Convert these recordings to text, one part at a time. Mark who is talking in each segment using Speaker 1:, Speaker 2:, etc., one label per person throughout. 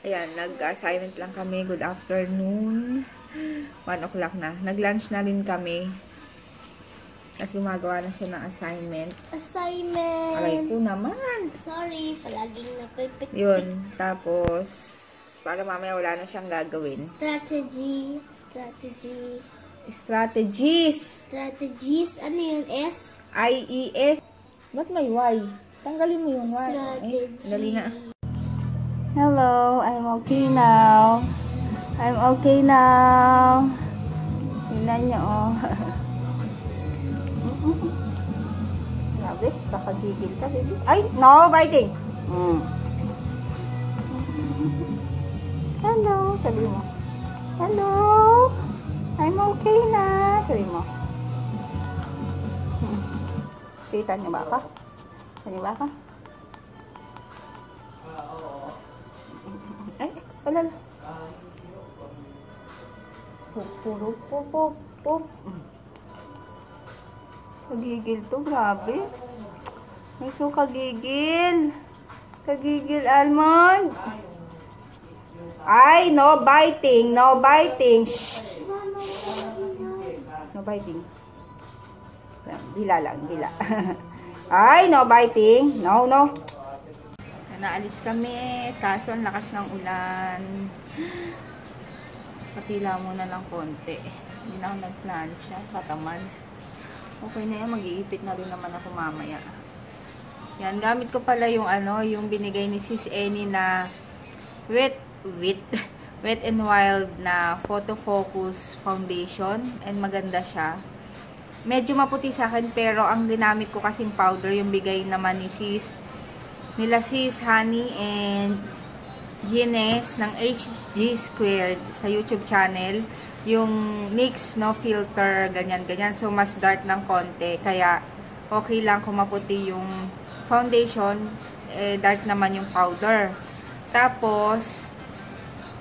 Speaker 1: Ayan, nag-assignment lang kami. Good afternoon. 1 o'clock na. Nag-lunch na rin kami. At gumagawa na siya ng assignment. Aray ko naman.
Speaker 2: Sorry, palaging napipit.
Speaker 1: Yun. Tapos, para mamaya wala na siyang gagawin.
Speaker 2: Strategies. Ano yun? S?
Speaker 1: I-E-S. Ba't may Y? Tanggalin mo yung Y. Dali na. Hello, I'm okay now. Tingnan niyo, oh. Grabe, kakagigil ka, baby. Ay, no biting. Hello, sabi mo. Hello, I'm okay na. Sabi mo. Kita niyo ba ka? Sabi ba ka? Ay, alala. Pop. Kagigil to, grabe. May so kagigil. Kagigil, Almond. Ay, no biting. Shh. No biting. Dila lang. Ay, no biting. No. Naalis kami, kaso ang lakas ng ulan. Patila muna ng konti. Hindi na ako nag-plancha, katamad. Okay na yan, mag-iipit na rin naman ako mamaya. Yan, gamit ko pala yung yung binigay ni Sis Annie na Wet n Wild na Photo Focus Foundation. And maganda siya. Medyo maputi sa akin, pero ang ginamit ko kasing powder, yung bigay naman ni nila Sis Honey and Gines ng HG Squared sa YouTube channel. Yung NYX no filter, ganyan. So, mas dark ng konti. Kaya, okay lang kung maputi yung foundation. Dark naman yung powder. Tapos,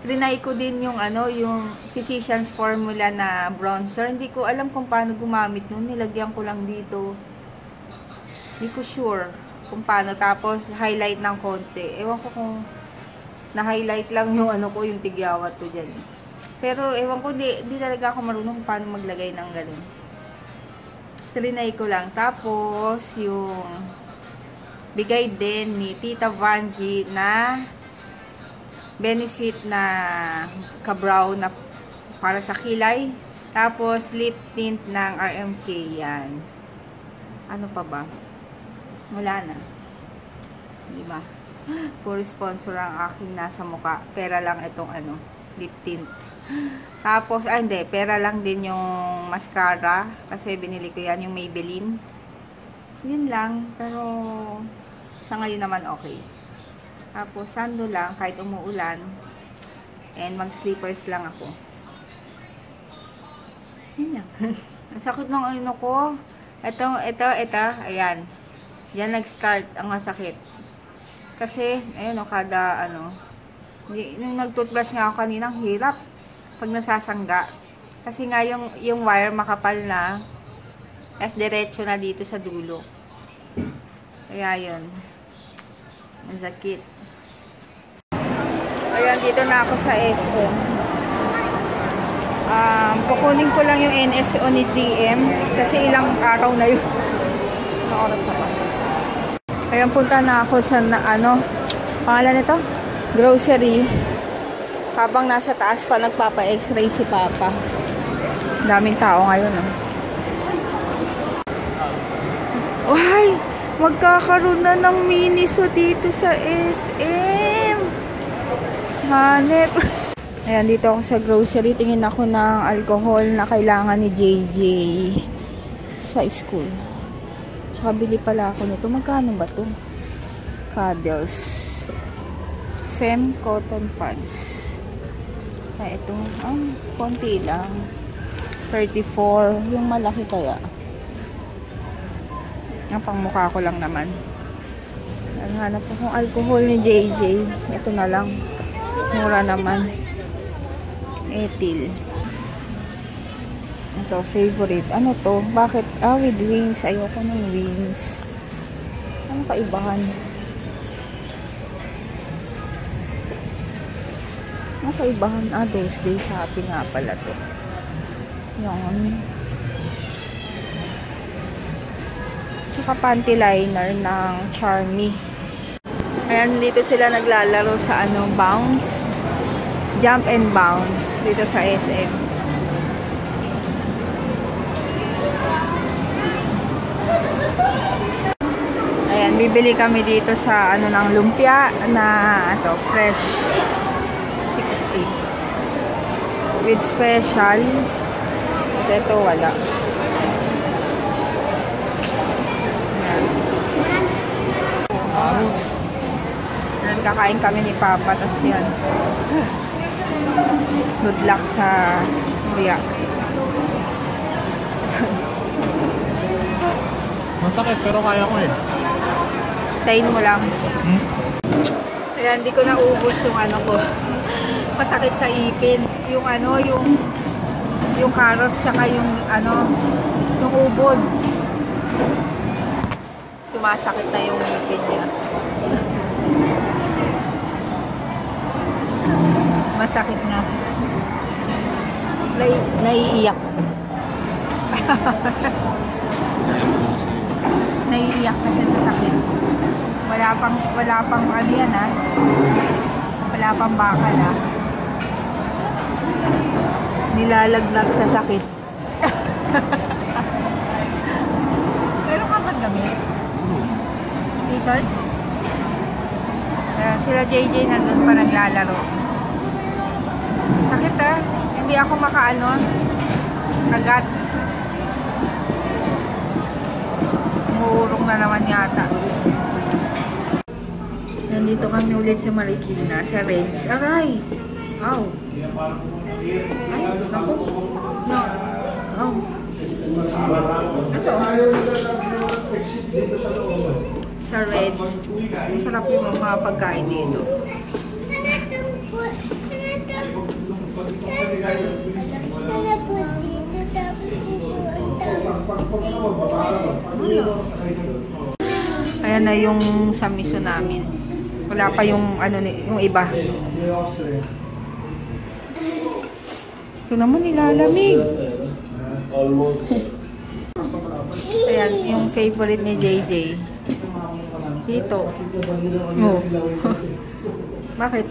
Speaker 1: trinay ko din yung yung Physicians Formula na bronzer. Hindi ko alam kung paano gumamit nun. Nilagyan ko lang dito. Hindi ko sure kung paano. Tapos, highlight ng konti. Ewan ko kung na-highlight lang yung ko, yung tigyawat ko dyan. Pero, ewan ko, di talaga ako marunong kung paano maglagay ng ganun. Trinay ko lang. Tapos, yung bigay din ni Tita Vanji na Benefit na ka-brow na para sa kilay. Tapos, lip tint ng RMK. Yan. Ano pa ba? Wala na. Diba? Puro sponsor ang aking nasa muka. Pera lang itong lip tint. Tapos, hindi. Pera lang din yung mascara. Kasi binili ko yan, yung Maybelline. Yun lang. Pero, sa ngayon naman okay. Tapos, sando lang kahit umuulan. And mag-slippers lang ako. Yun lang. Ang sakit ng ko. Ito. Ayan. Yan nag-start ang masakit. Kasi, ayun kada nung nag-toothbrush nga ako kanina, hirap pag nasasangga. Kasi nga yung wire makapal na, as diretso na dito sa dulo. Kaya yun. Ang sakit. Ayan, dito na ako sa SM. Kukunin ko lang yung NSO ni TM kasi ilang araw na yun. Ilang oras na pa. Ayan, punta na ako sa pangalan nito? Grocery. Habang nasa taas pa, nagpapa-x-ray si Papa. Daming tao ngayon, Uy! Magkakaroon na ng Miniso dito sa SM. Hanep. Ayan, dito ako sa grocery. Tingin ako ng alcohol na kailangan ni JJ sa school. Tsaka bili pala ako nito. Magkano ba ito? Cuddles. Fem cotton pads. Kaya ito, konti lang. 34. Yung malaki kaya. Ang pangmukha ko lang naman. Hanap ko kung alcohol ni JJ. Ito na lang. Mura naman. Ethyl. Ito, favorite. Ano to? Bakit? With wings. Ayoko ng wings. Ano kaibahan? Nakaibahan. Those Day shopping nga pala to. Yan. Tsaka panty liner ng Charmy. Ayan, dito sila naglalaro sa bounce. Jump and bounce. Dito sa SM. Ayan, bibili kami dito sa ng lumpia na fresh 60 with special. Ito wala. Ayan, kakain kami ni Papa, tas yan. Good luck sa kuya.
Speaker 3: Masakit pero kaya ko eh.
Speaker 1: Tayin mo lang. Kaya hindi ko naubos yung ko. Masakit sa ipin. Yung yung carrots saka yung yung ubod. Sumasakit na yung ipin niya. Masakit na. Naiiyak. Naiiyak na siya sa sakit. Wala pang yan wala pang bakal nilalaglag sa sakit. Meron ka bang gamit? T-shirt? Sila JJ nandun pa naglalaro. Sakit hindi ako kagat. Umuurong na naman yata. Nandito kami ulit sa Marikina, sa Reds. Aray! Ow! Ay, ako? No. Oh. Ito. Sa Reds. Masarap yung mga pagkain dito. Ayan na yung sa miso namin. Wala pa yung yung iba. Ito naman nilalamig. Ayan, yung favorite ni JJ. Ito. Oh. Bakit?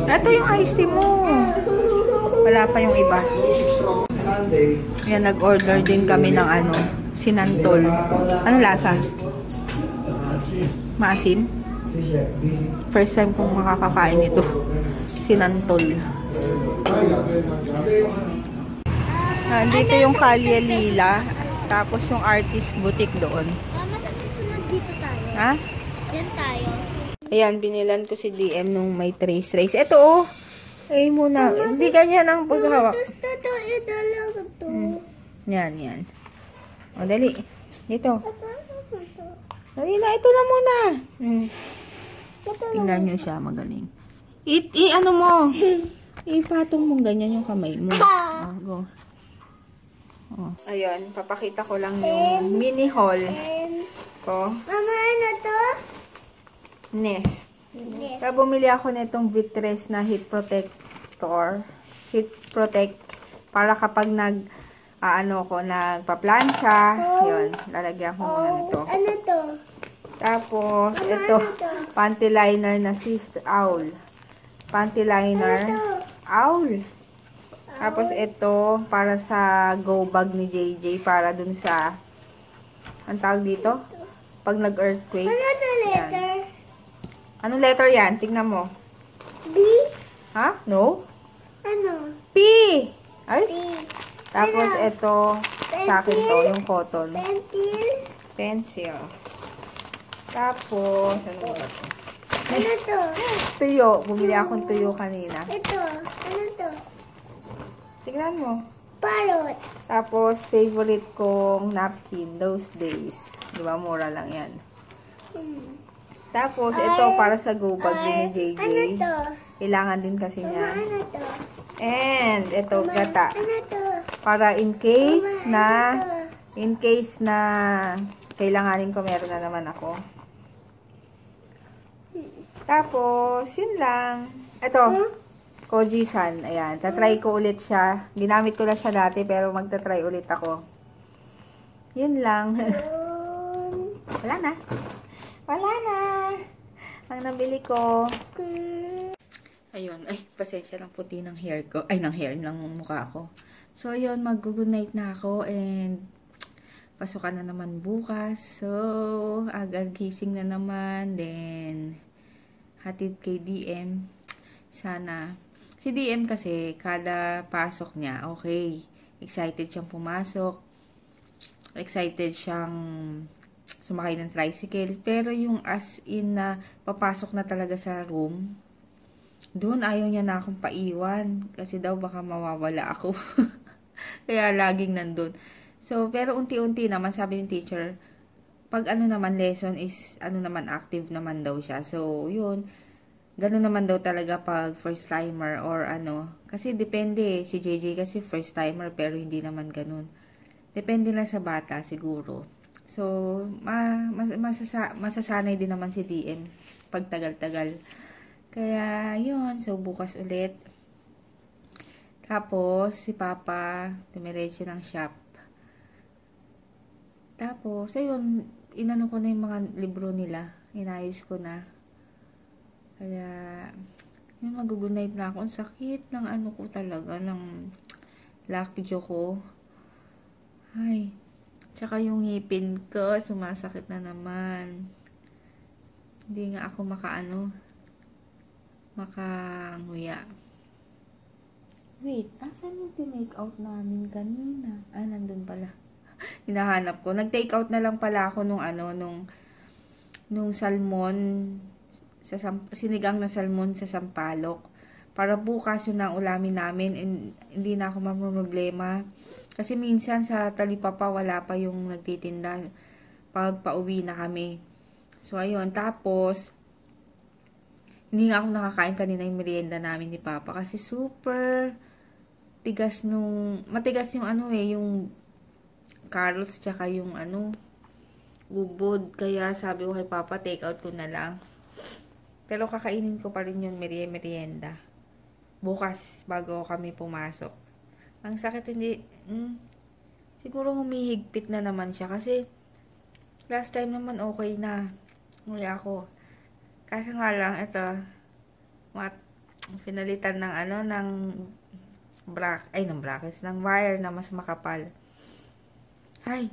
Speaker 1: Ito yung iced tea mo. Wala pa yung iba. Yan, nag-order din kami ng sinantol. Ano lasa? Maasim? First time kong makakakain ito. Sinantol. Dito yung Kalye Lila. Tapos yung Artist Boutique doon.
Speaker 2: Mama, sa susunod dito tayo.
Speaker 1: Ha?
Speaker 2: Yan tayo.
Speaker 1: Ayan, binilan ko si DM nung may trace. Ito Ay muna. Hindi ganyan ang paghawak.
Speaker 2: Ito, idalaga to.
Speaker 1: Yan. O, dali. Dito. Dali na, ito na muna. Tingnan nyo siya, magaling. Ano mo? Ipatong mo ganyan yung kamay mo. Go. Ayun, papakita ko lang yung mini haul ko.
Speaker 2: Mama, ano to?
Speaker 1: Nest. Kaya bumili ako nitong Vitres na heat protector. Heat protect. Para kapag nagpa-plancha. Yun, lalagyan ko muna nito.
Speaker 2: Ano to?
Speaker 1: Tapos,
Speaker 2: Mama,
Speaker 1: ito,
Speaker 2: ano to?
Speaker 1: panty liner na Sister Owl. Panty liner.
Speaker 2: Ano to?
Speaker 1: Owl. Tapos, ito, para sa go bag ni JJ. Para dun sa, ang tawag dito? Pag nag-earthquake.
Speaker 2: Ano to letter?
Speaker 1: Yan. Anong letter yan? Tingnan mo.
Speaker 2: B?
Speaker 1: Ha? No?
Speaker 2: Ano?
Speaker 1: P! Ay?
Speaker 2: P.
Speaker 1: Tapos,
Speaker 2: Ano?
Speaker 1: ito, sa akin to, yung cotton.
Speaker 2: Pencil?
Speaker 1: Pencil. Tapos, ano ba ito?
Speaker 2: Ano to?
Speaker 1: Tuyo. Bumili akong tuyo kanina.
Speaker 2: Ito. Ano to?
Speaker 1: Tingnan mo.
Speaker 2: Parrot.
Speaker 1: Tapos, favorite kong napkin, Those Days. Diba, mura lang yan. Tapos, ito, para sa go bag din ni JJ.
Speaker 2: Ano to?
Speaker 1: Kailangan din kasi
Speaker 2: Mama,
Speaker 1: niya.
Speaker 2: ano to?
Speaker 1: And, ito,
Speaker 2: Mama,
Speaker 1: gata.
Speaker 2: ano to?
Speaker 1: Para in case
Speaker 2: Mama,
Speaker 1: na, kailanganin ko, meron na naman ako. Tapos, yun lang. Ito, Koji-san. Ayan, tatry ko ulit siya. Ginamit ko na siya dati, pero magtatry ulit ako. Yun lang. Wala na. Wala na. Ang nabili ko. Ayun. Ay, pasensya lang puti ng hair ko. Ay, ng hair, ng mukha ko. So, yun, mag-good night na ako. And, pasukan na naman bukas. So, agad gising na naman. Then, hatid kay DM. Sana. Si DM kasi, kada pasok niya, okay. Excited siyang pumasok. Excited siyang sumakay ng tricycle. Pero yung as in na papasok na talaga sa room, doon ayaw niya na akong paiwan. Kasi daw baka mawawala ako. Kaya laging nandun. So, pero unti-unti naman, sabi ng teacher, pag ano naman lesson is, ano naman, active naman daw siya. So, yun. Ganun naman daw talaga pag first timer or ano. Kasi depende. Si JJ kasi first timer pero hindi naman ganun. Depende lang sa bata siguro. So, masasanay din naman si DM pag tagal-tagal. Kaya, yun. So, bukas ulit. Tapos, si Papa, dumiretso ng shop. Tapos, ayun, inano ko na yung mga libro nila. Inayos ko na. Kaya, yun, mag-good night na ako. Ang sakit ng ano ko talaga, ng lockjaw ko. Ay, tsaka yung ngipin ko, sumasakit na naman. Hindi nga ako makanguya. Wait, asan yung tinake out namin kanina? Ah, nandun pala. Hinahanap ko. Nag-take out na lang pala ako nung salmon, sinigang na salmon sa sampalok. Para bukas yun ang ulamin namin. Hindi na ako mamroblema. Kasi minsan sa Talipapa wala pa yung nagtitinda pag pauwi na kami. So, ayun. Tapos, hindi nga ako nakakain kanina yung merienda namin ni Papa. Kasi super matigas yung yung carrots tsaka yung ubod. Kaya sabi ko kay Papa, take out ko na lang. Pero kakainin ko pa rin yung merienda. Bukas, bago kami pumasok. Ang sakit siguro humihigpit na naman siya. Kasi, last time naman okay na. Muli ako. Kasi nga lang, ito, pinalitan ng brackets, ng wire na mas makapal. Ay,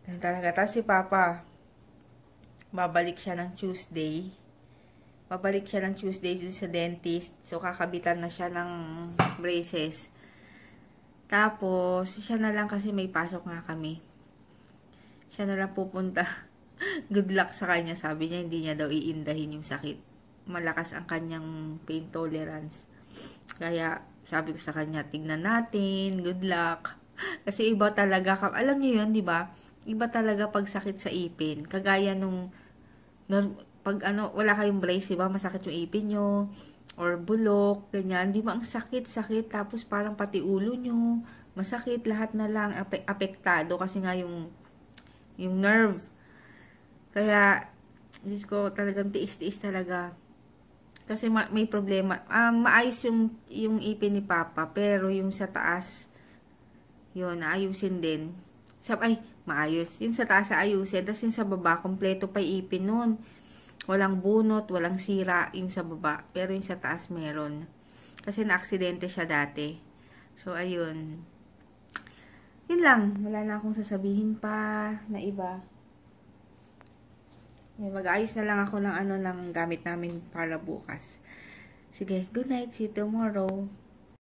Speaker 1: talaga. Tapos si Papa, babalik siya ng Tuesday. Sa dentist. So, kakabitan na siya ng braces. Tapos, siya na lang kasi may pasok nga kami. Siya na lang pupunta. Good luck sa kanya. Sabi niya, hindi niya daw iindahin yung sakit. Malakas ang kanyang pain tolerance. Kaya, sabi ko sa kanya, tignan natin. Good luck. Kasi iba talaga. Alam niyo yun, di ba? Iba talaga pag sakit sa ipin. Kagaya nung pag wala kayong brace, diba? Masakit yung ipin nyo, or bulok, ganyan. Di ba ang sakit-sakit, tapos parang pati ulo nyo, masakit, lahat na lang, apektado, kasi nga yung nerve. Kaya, Diyos ko, talagang tiis-tiis talaga. Kasi may problema. Maayos yung ipin ni Papa, pero yung sa taas, yun, ayusin din. Maayos. Yung sa taas, ayusin. Tapos yung sa baba, kompleto pa ipin nun. Walang bunot, walang sira yung sa baba. Pero yung sa taas meron. Kasi na-aksidente siya dati. So, ayun. Yun lang. Wala na akong sasabihin pa na iba. Mag-ayos na lang ako ng ng gamit namin para bukas. Sige, good night. See you tomorrow.